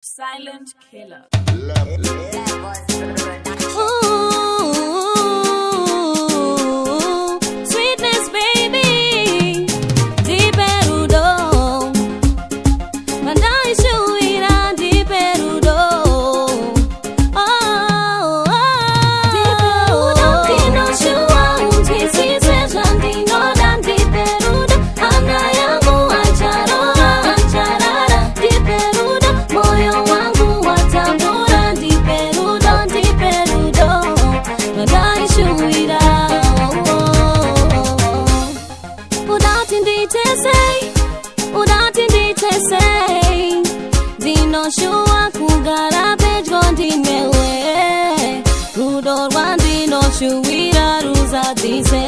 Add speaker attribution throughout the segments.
Speaker 1: Silent Killer.
Speaker 2: Ooh, sweetness, baby. Di Perudo. Mandai shuira di Perudo. Oh, di Perudo. Dino shua unti si sejan dino dan di Perudo. Ana yangu acharara di Perudo. Moyo wangu watambura di Perudo, di Perudo. Mandai shuira. Udati say Dino shua kugara page gondinewe Rudor wandino shuira ruza dise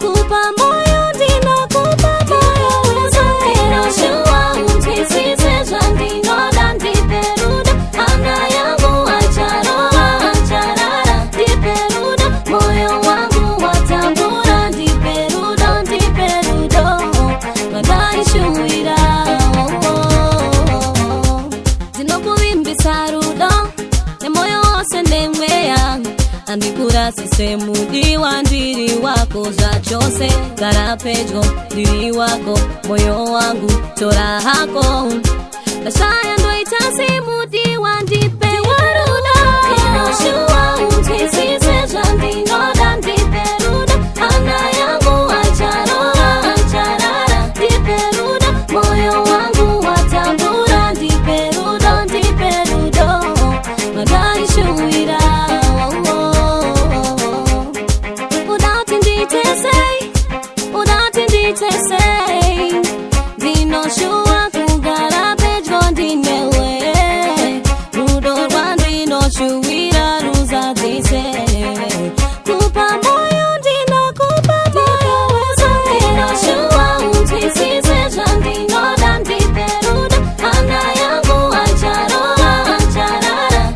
Speaker 2: Kupa moyo dino kupa moyo weza Dino shua untisi sejan dino dan di Perudo Ana yangu acharara di Perudo Moyo wangu watambura di Perudo, di Perudo Mandai shuira Andikura sisemu diwandiri wako za chose Karapejo diri wako moyo wangu tora hako Nasaya ndo itasimu diwandi Perudo Kino shua untisi sejan dino dan di Perudo Ana yangu acharara di Perudo Moyo wangu watambura di Perudo, di Perudo Mandai shuira say Dino shua kugara page gondinewe Rudor wandino shuira ruza dise Kupa moyo dino kupa moyo weza Dino shua untisi sejan dino dan di Perudo Ana yangu acharara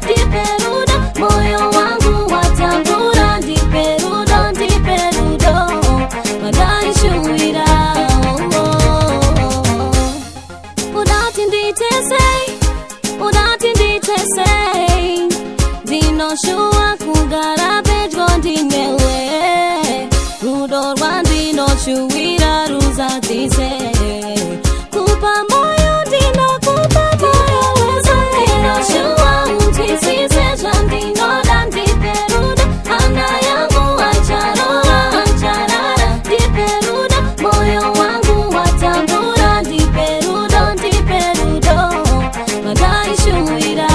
Speaker 2: di Perudo Moyo wangu watambura di Perudo, di Perudo Mandai shuira say Dino shua kugara page gondinewe Rudor wandino shuira ruza dise Kupa moyo dino kupa moyo weza Dino shua untisi sejan dino dan di Perudo Ana yangu acharara di Perudo Moyo wangu watambura di Perudo, di Perudo Mandai shuira